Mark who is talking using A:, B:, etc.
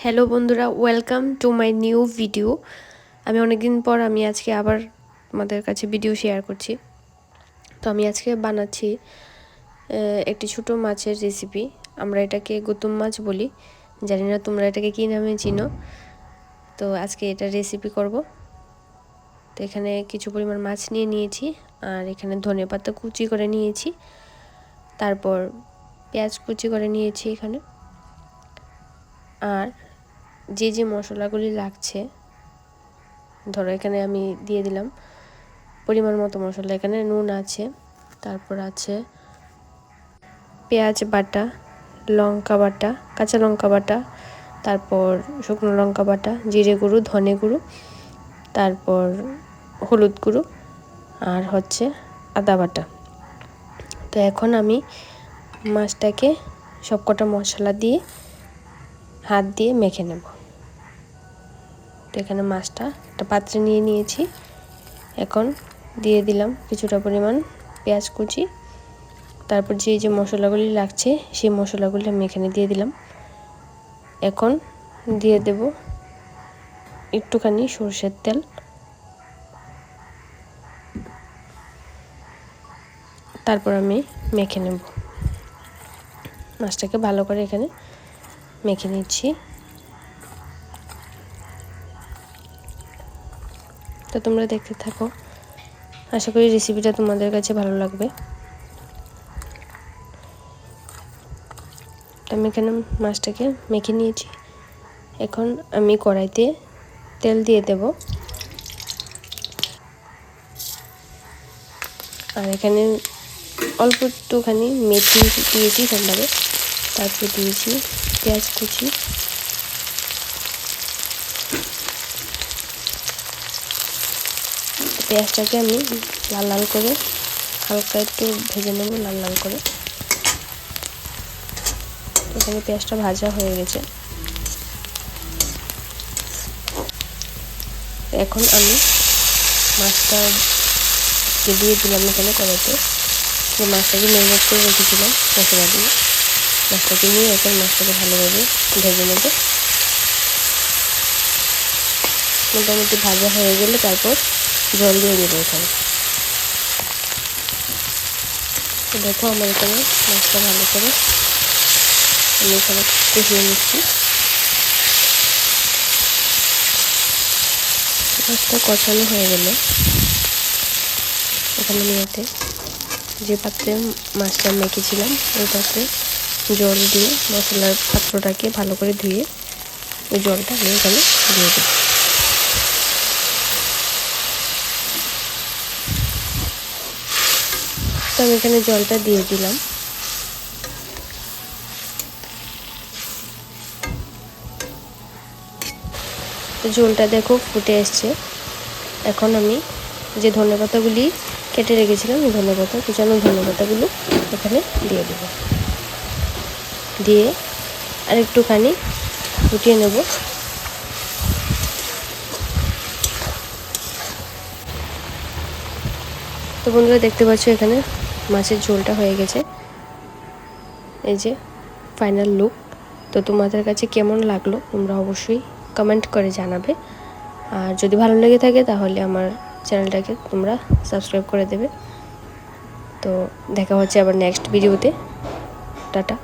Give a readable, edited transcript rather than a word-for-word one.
A: Hello বন্ধুরা, welcome to my new video. আমি অনেকদিন পর আজকে আবার তোমাদের কাছে ভিডিও শেয়ার করছি। তো আমি আজকে বানাচ্ছি একটি ছোটো মাছের রেসিপি। আমরা এটাকে গুতুম মাছ বলি, জানি না তোমরা এটাকে কী নামে চিনো। তো আজকে এটা রেসিপি করব। তো এখানে কিছু পরিমাণ মাছ নিয়েছি, আর এখানে ধনেপাতা কুচি করে নিয়েছি, তারপর পেঁয়াজ কুচি করে নিয়েছি এখানে। আর যে মশলাগুলি লাগছে, ধরো এখানে আমি দিয়ে দিলাম পরিমাণ মতো মশলা। এখানে নুন আছে, তারপর আছে পেঁয়াজ বাটা, লঙ্কা বাটা, কাঁচা লঙ্কা বাটা, তারপর শুকনো লঙ্কা বাটা, জিরে গুঁড়ো, ধনে গুঁড়ো, তারপর হলুদ গুঁড়ো, আর হচ্ছে আদা বাটা। তো এখন আমি মাছটাকে সবকটা মশলা দিয়ে হাত দিয়ে মেখে নেব। তো এখানে মাছটা একটা পাত্রে নিয়ে নিয়েছি। এখন দিয়ে দিলাম কিছুটা পরিমাণ পেঁয়াজ কুচি, তারপর যে মশলাগুলি লাগছে সেই মশলাগুলি আমি এখানে দিয়ে দিলাম। এখন দিয়ে দেব একটুখানি সরষের তেল, তারপর আমি মেখে নেব। মাছটাকে ভালো করে এখানে মেখে নিচ্ছি। তো তোমরা দেখতে থাকো, আশা করি রেসিপিটা তোমাদের কাছে ভালো লাগবে। তো আমি এখানে মাছটাকে মেখে নিয়েছি। এখন আমি কড়াইতে তেল দিয়ে দেব, আর এখানে অল্প একটুখানি মেথি দিয়েছি সম্বারে, তারপর দিয়েছি পেঁয়াজ কুচি, পেঁয়াজটাকে আমি লাল লাল করে হালকা একটু ভেজে নেব, লাল লাল করে। এখানে পেঁয়াজটা ভাজা হয়ে গেছে। এখন আমি মাছটা দিয়ে দিলাম এখানে কড়াইতে। যে মাছটাকে ম্যারিনেট করে রেখেছিলাম মশলা দিয়ে, মাছটাকে নিয়ে এখন মাছটাকে ভালোভাবে ভেজে নেব। মোটামুটি ভাজা হয়ে গেলে তারপর জল দিয়ে দেবো এখানে। দেখো আমার এখানে মাছটা ভালো করে আমি এখানে কষিয়ে নিচ্ছি। মাছটা কষানো হয়ে গেলে এখানে আমি এতে যে পাত্রে মাছটা মেখেছিলাম ওই পাত্রে জল দিয়ে মশলার পাত্রটাকে ভালো করে ধুয়ে ওই জলটা আমি এখানে দিয়ে দেব। তো আমি এখানে জলটা দিয়ে দিলাম। তো ঝোলটা দেখো ফুটে এসছে। এখন আমি যে ধনেপাতাগুলি কেটে রেখেছিলাম, এই কুচানো ধনেপাতাগুলো এখানে দিয়ে দেব। দিয়ে আর একটুখানি ফুটিয়ে নেব। তো বন্ধুরা দেখতে পাচ্ছ এখানে মাছের ঝোলটা হয়ে গেছে, এই যে ফাইনাল লুক। তো তোমাদের কাছে কেমন লাগলো তোমরা অবশ্যই কমেন্ট করে জানাবে। আর যদি ভালো লেগে থাকে তাহলে আমার চ্যানেলটাকে তোমরা সাবস্ক্রাইব করে দেবে। তো দেখা হচ্ছে আবার নেক্সট ভিডিওতে। টাটা।